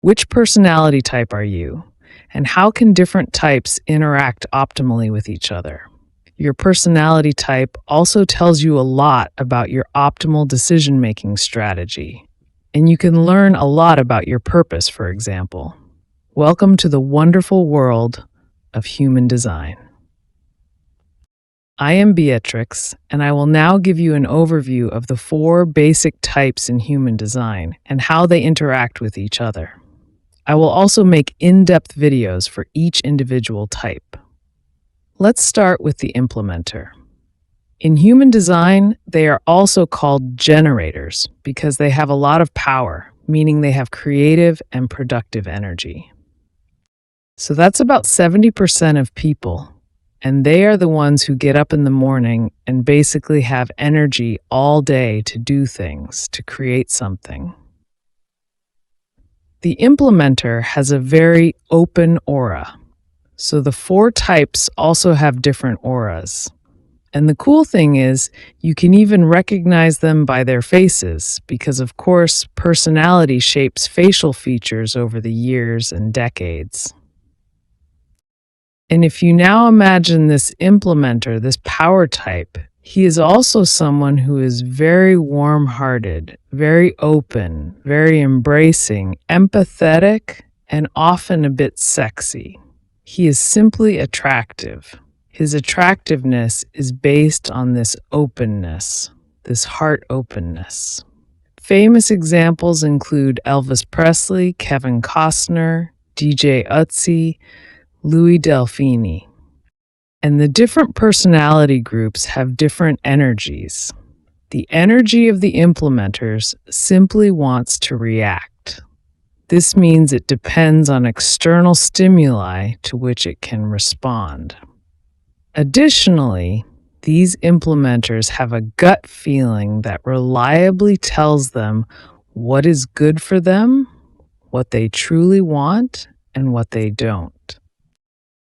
Which personality type are you? And how can different types interact optimally with each other? Your personality type also tells you a lot about your optimal decision-making strategy. And you can learn a lot about your purpose, for example. Welcome to the wonderful world of human design. I am Beatrix, and I will now give you an overview of the 4 basic types in human design and how they interact with each other. I will also make in-depth videos for each individual type. Let's start with the implementer. In human design, they are also called generators because they have a lot of power, meaning they have creative and productive energy. So that's about 70% of people, and they are the ones who get up in the morning and basically have energy all day to do things, to create something. The implementer has a very open aura. So the 4 types also have different auras. And the cool thing is, you can even recognize them by their faces because, of course, personality shapes facial features over the years and decades. And if you now imagine this implementer, this power type, he is also someone who is very warm-hearted, very open, very embracing, empathetic, and often a bit sexy. He is simply attractive. His attractiveness is based on this openness, this heart openness. Famous examples include Elvis Presley, Kevin Costner, DJ Ötzi, Louis Delphini. And the different personality groups have different energies. The energy of the implementers simply wants to react. This means it depends on external stimuli to which it can respond. Additionally, these implementers have a gut feeling that reliably tells them what is good for them, what they truly want, and what they don't.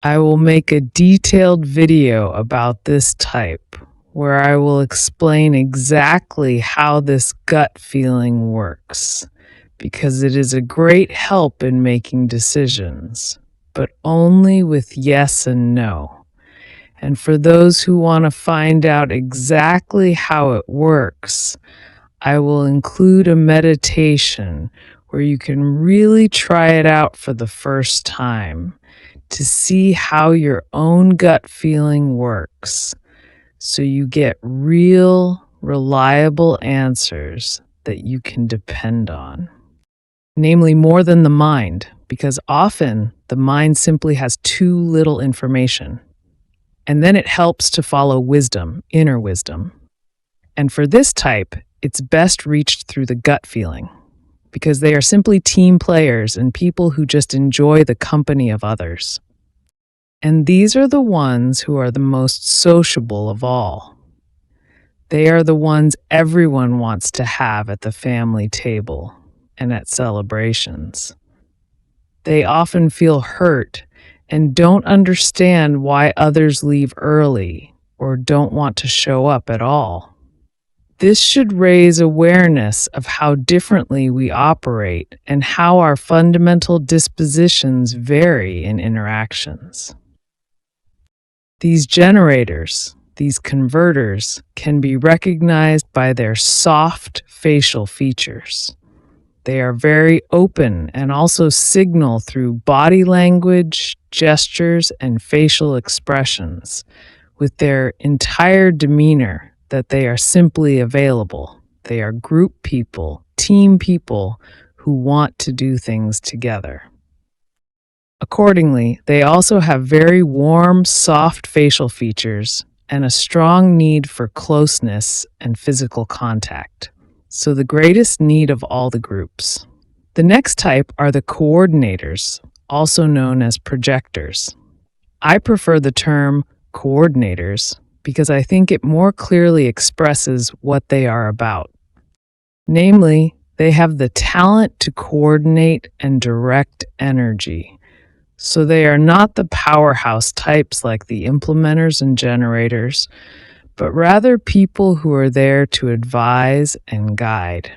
I will make a detailed video about this type, where I will explain exactly how this gut feeling works, because it is a great help in making decisions, but only with yes and no. And for those who want to find out exactly how it works, I will include a meditation where you can really try it out for the first time to see how your own gut feeling works, so you get real, reliable answers that you can depend on. Namely, more than the mind, because often the mind simply has too little information. And then it helps to follow wisdom, inner wisdom. And for this type, it's best reached through the gut feeling, because they are simply team players and people who just enjoy the company of others. And these are the ones who are the most sociable of all. They are the ones everyone wants to have at the family table and at celebrations. They often feel hurt and don't understand why others leave early or don't want to show up at all. This should raise awareness of how differently we operate and how our fundamental dispositions vary in interactions. These generators, these converters, can be recognized by their soft facial features. They are very open and also signal through body language, gestures, and facial expressions with their entire demeanor that they are simply available. They are group people, team people who want to do things together. Accordingly, they also have very warm, soft facial features and a strong need for closeness and physical contact. So the greatest need of all the groups. The next type are the coordinators, also known as projectors. I prefer the term coordinators because I think it more clearly expresses what they are about. Namely, they have the talent to coordinate and direct energy. So they are not the powerhouse types like the implementers and generators, but rather people who are there to advise and guide.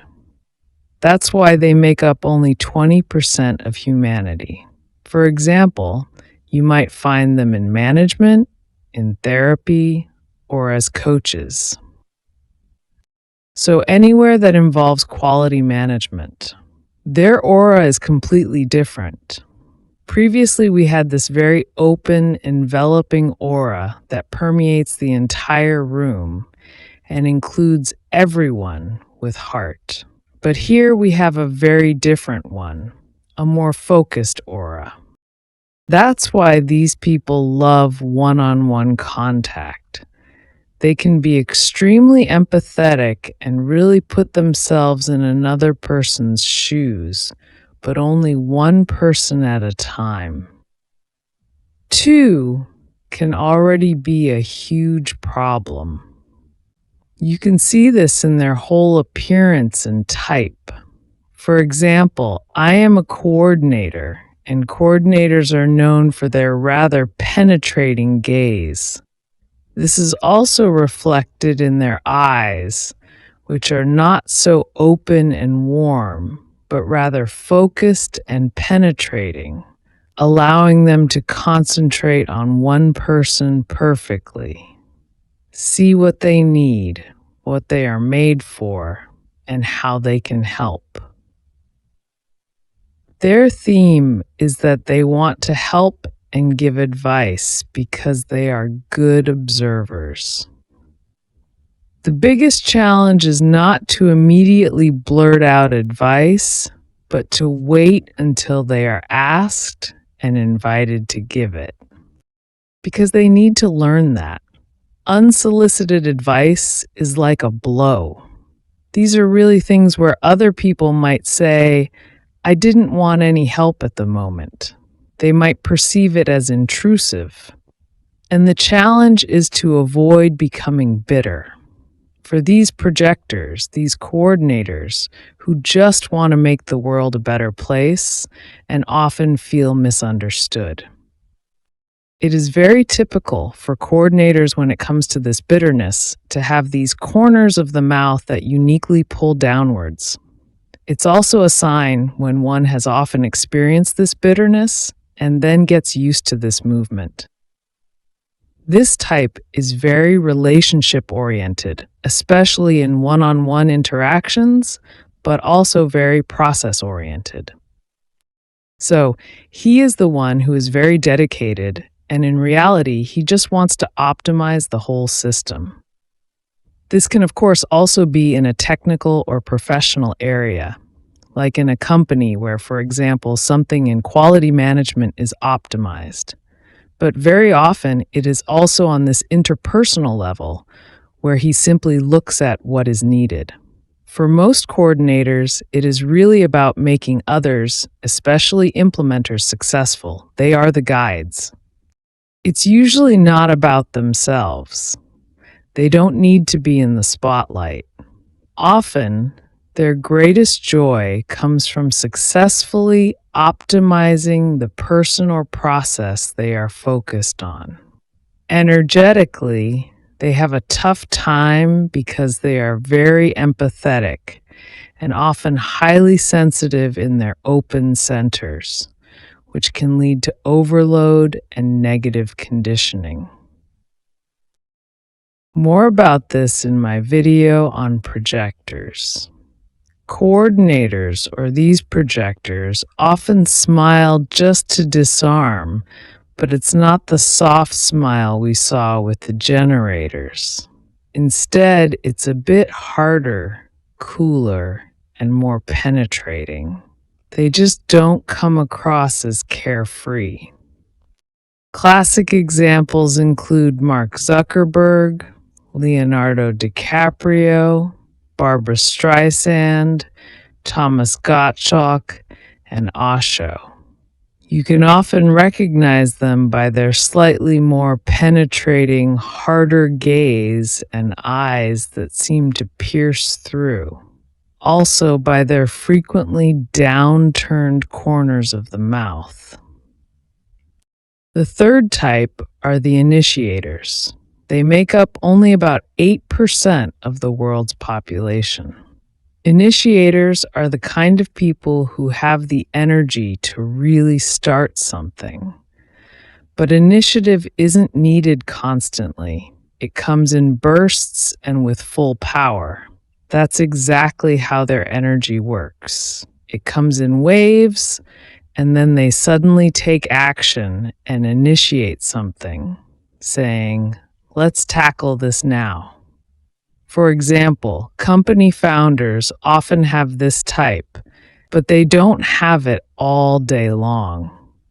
That's why they make up only 20% of humanity. For example, you might find them in management, in therapy, or as coaches. So anywhere that involves quality management. Their aura is completely different. Previously, we had this very open, enveloping aura that permeates the entire room and includes everyone with heart. But here we have a very different one, a more focused aura. That's why these people love one-on-one contact. They can be extremely empathetic and really put themselves in another person's shoes, but only one person at a time. Two can already be a huge problem. You can see this in their whole appearance and type. For example, I am a coordinator, and coordinators are known for their rather penetrating gaze. This is also reflected in their eyes, which are not so open and warm, but rather focused and penetrating, allowing them to concentrate on one person perfectly. See what they need, what they are made for, and how they can help. Their theme is that they want to help and give advice because they are good observers. The biggest challenge is not to immediately blurt out advice, but to wait until they are asked and invited to give it. Because they need to learn that. Unsolicited advice is like a blow. These are really things where other people might say, I didn't want any help at the moment. They might perceive it as intrusive. And the challenge is to avoid becoming bitter. For these projectors, these coordinators who just want to make the world a better place and often feel misunderstood. It is very typical for coordinators when it comes to this bitterness to have these corners of the mouth that uniquely pull downwards. It's also a sign when one has often experienced this bitterness and then gets used to this movement. This type is very relationship-oriented, especially in one-on-one interactions, but also very process-oriented. So he is the one who is very dedicated, and in reality, he just wants to optimize the whole system. This can, of course, also be in a technical or professional area, like in a company where, for example, something in quality management is optimized. But very often, it is also on this interpersonal level where he simply looks at what is needed. For most coordinators, it is really about making others, especially implementers, successful. They are the guides. It's usually not about themselves. They don't need to be in the spotlight. Often, their greatest joy comes from successfully optimizing the person or process they are focused on. Energetically, they have a tough time because they are very empathetic and often highly sensitive in their open centers, which can lead to overload and negative conditioning. More about this in my video on projectors. Coordinators, or these projectors, often smile just to disarm, but it's not the soft smile we saw with the generators. Instead, it's a bit harder, cooler, and more penetrating. They just don't come across as carefree. Classic examples include Mark Zuckerberg, Leonardo DiCaprio, Barbara Streisand, Thomas Gottschalk, and Osho. You can often recognize them by their slightly more penetrating, harder gaze and eyes that seem to pierce through. Also by their frequently downturned corners of the mouth. The third type are the initiators. They make up only about 8% of the world's population. Initiators are the kind of people who have the energy to really start something. But initiative isn't needed constantly. It comes in bursts and with full power. That's exactly how their energy works. It comes in waves, and then they suddenly take action and initiate something, saying, "Let's tackle this now." For example, company founders often have this type, but they don't have it all day long,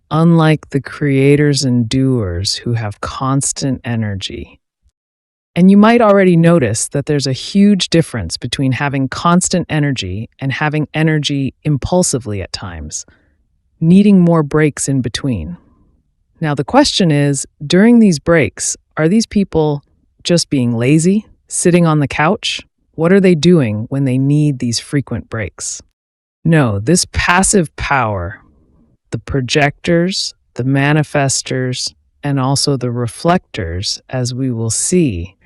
unlike the creators and doers who have constant energy. And you might already notice that there's a huge difference between having constant energy and having energy impulsively at times, needing more breaks in between. Now, the question is, during these breaks, are these people just being lazy, sitting on the couch? What are they doing when they need these frequent breaks? No, this passive power, the projectors, the manifestors, and also the reflectors, as we will see,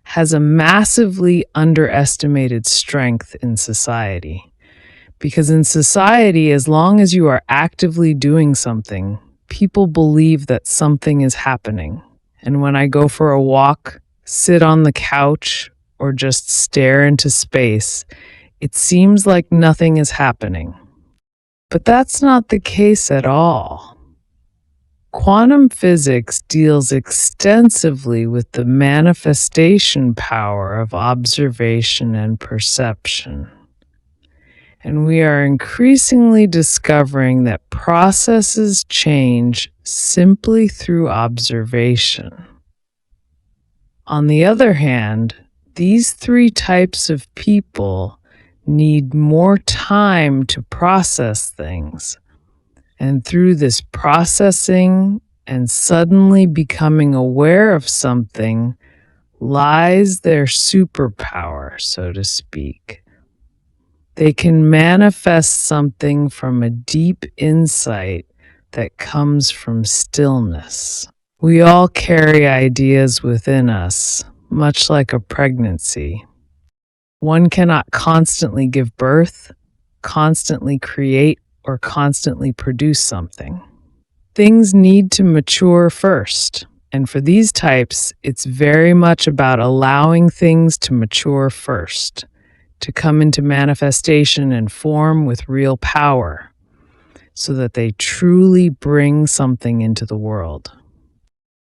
has a massively underestimated strength in society. Because in society, as long as you are actively doing something, people believe that something is happening. And when I go for a walk, sit on the couch, or just stare into space, it seems like nothing is happening. But that's not the case at all. Quantum physics deals extensively with the manifestation power of observation and perception. And we are increasingly discovering that processes change simply through observation. On the other hand, these three types of people need more time to process things. And through this processing and suddenly becoming aware of something lies their superpower, so to speak. They can manifest something from a deep insight that comes from stillness. We all carry ideas within us, much like a pregnancy. One cannot constantly give birth, constantly create, or constantly produce something. Things need to mature first, and for these types, it's very much about allowing things to mature first, to come into manifestation and form with real power, so that they truly bring something into the world.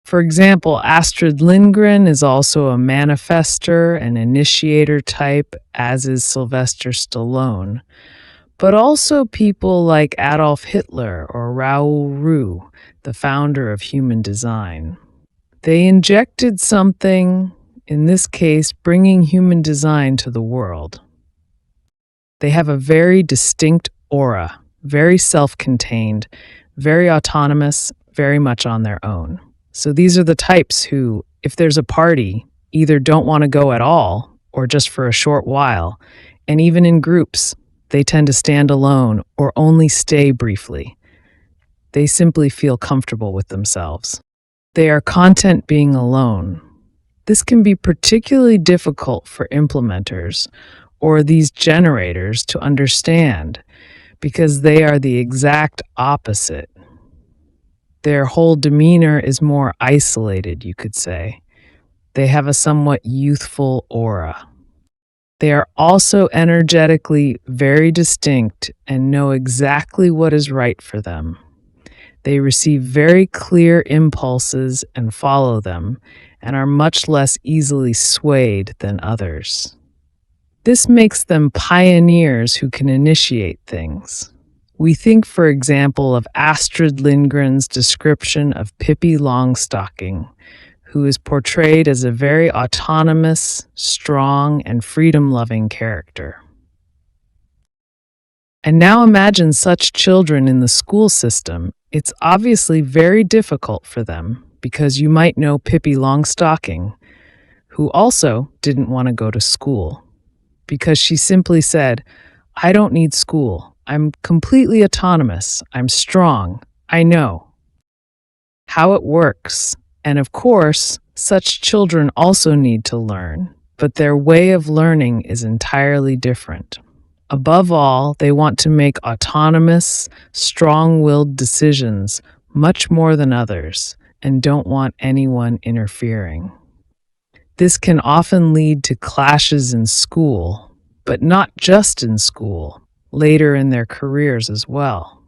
For example, Astrid Lindgren is also a manifester and initiator type, as is Sylvester Stallone, but also people like Adolf Hitler or Raoul Roux, the founder of human design. They injected something, in this case, bringing human design to the world. They have a very distinct aura, very self-contained, very autonomous, very much on their own. So these are the types who, if there's a party, either don't want to go at all or just for a short while, and even in groups, they tend to stand alone or only stay briefly. They simply feel comfortable with themselves. They are content being alone. This can be particularly difficult for implementers or these generators to understand because they are the exact opposite. Their whole demeanor is more isolated, you could say. They have a somewhat youthful aura. They are also energetically very distinct and know exactly what is right for them. They receive very clear impulses and follow them, and are much less easily swayed than others. This makes them pioneers who can initiate things. We think, for example, of Astrid Lindgren's description of Pippi Longstocking, who is portrayed as a very autonomous, strong, and freedom-loving character. And now imagine such children in the school system. It's obviously very difficult for them because you might know Pippi Longstocking, who also didn't want to go to school because she simply said, "I don't need school. I'm completely autonomous. I'm strong. I know how it works." And of course, such children also need to learn, but their way of learning is entirely different. Above all, they want to make autonomous, strong-willed decisions much more than others and don't want anyone interfering. This can often lead to clashes in school, but not just in school, later in their careers as well.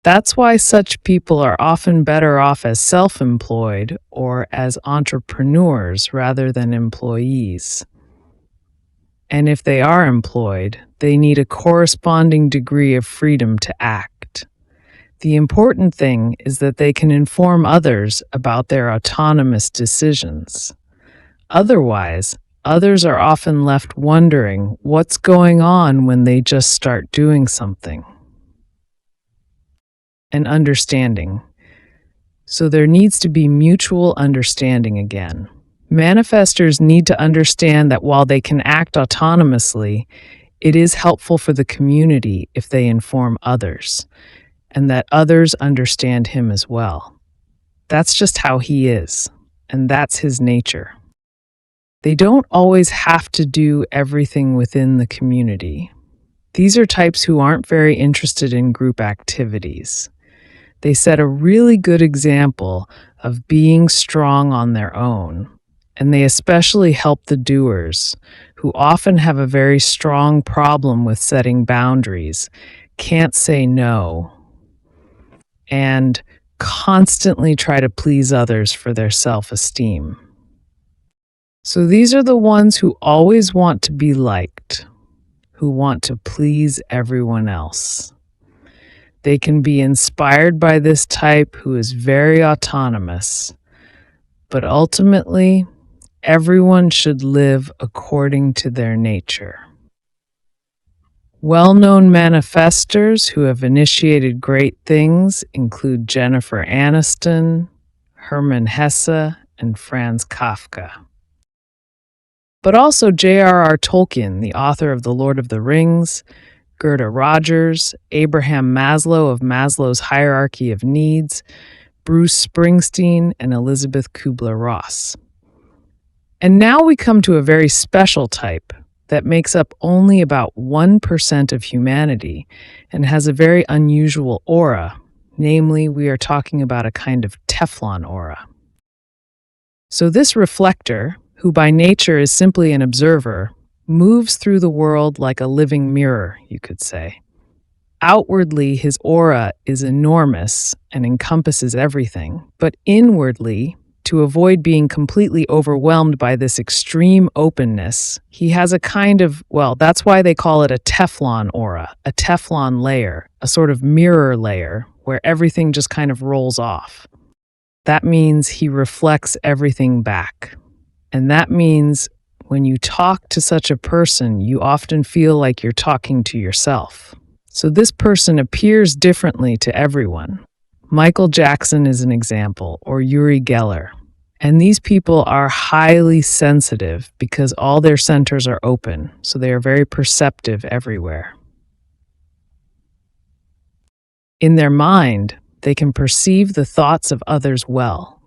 That's why such people are often better off as self-employed or as entrepreneurs rather than employees. And if they are employed, they need a corresponding degree of freedom to act. The important thing is that they can inform others about their autonomous decisions. Otherwise, others are often left wondering what's going on when they just start doing something. And understanding. So there needs to be mutual understanding again. Manifestors need to understand that while they can act autonomously, it is helpful for the community if they inform others, and that others understand him as well. That's just how he is, and that's his nature. They don't always have to do everything within the community. These are types who aren't very interested in group activities. They set a really good example of being strong on their own, and they especially help the doers, who often have a very strong problem with setting boundaries, can't say no, and constantly try to please others for their self-esteem. So these are the ones who always want to be liked, who want to please everyone else. They can be inspired by this type who is very autonomous, but ultimately, everyone should live according to their nature. Well-known manifestors who have initiated great things include Jennifer Aniston, Hermann Hesse, and Franz Kafka. But also J.R.R. Tolkien, the author of The Lord of the Rings, Gerda Rogers, Abraham Maslow of Maslow's Hierarchy of Needs, Bruce Springsteen, and Elizabeth Kubler-Ross. And now we come to a very special type that makes up only about 1% of humanity and has a very unusual aura. Namely, we are talking about a kind of Teflon aura. So this reflector, who by nature is simply an observer, moves through the world like a living mirror, you could say. Outwardly, his aura is enormous and encompasses everything, but inwardly, to avoid being completely overwhelmed by this extreme openness, he has a kind of, well, that's why they call it a Teflon aura, a Teflon layer, a sort of mirror layer where everything just kind of rolls off. That means he reflects everything back. And that means when you talk to such a person, you often feel like you're talking to yourself. So this person appears differently to everyone. Michael Jackson is an example, or Uri Geller. And these people are highly sensitive because all their centers are open, so they are very perceptive everywhere. In their mind, they can perceive the thoughts of others well.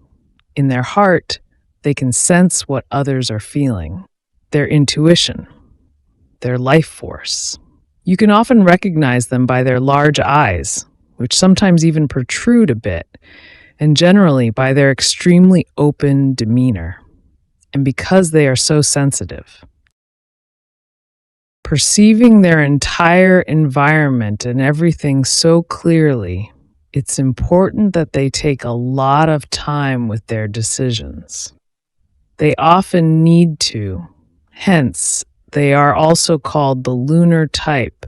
In their heart, they can sense what others are feeling. Their intuition, their life force. You can often recognize them by their large eyes, which sometimes even protrude a bit, and generally by their extremely open demeanor, and because they are so sensitive. Perceiving their entire environment and everything so clearly, it's important that they take a lot of time with their decisions. They often need to. Hence, they are also called the lunar type,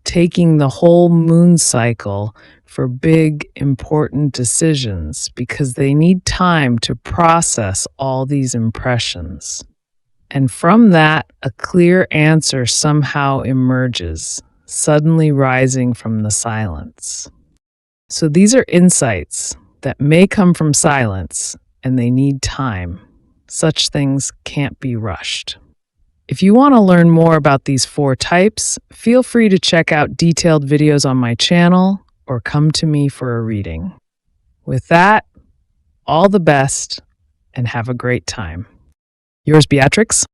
taking the whole moon cycle for big, important decisions because they need time to process all these impressions. And from that, a clear answer somehow emerges, suddenly rising from the silence. So these are insights that may come from silence, and they need time. Such things can't be rushed. If you want to learn more about these 4 types, feel free to check out detailed videos on my channel or come to me for a reading. With that, all the best and have a great time. Yours, Beatrix.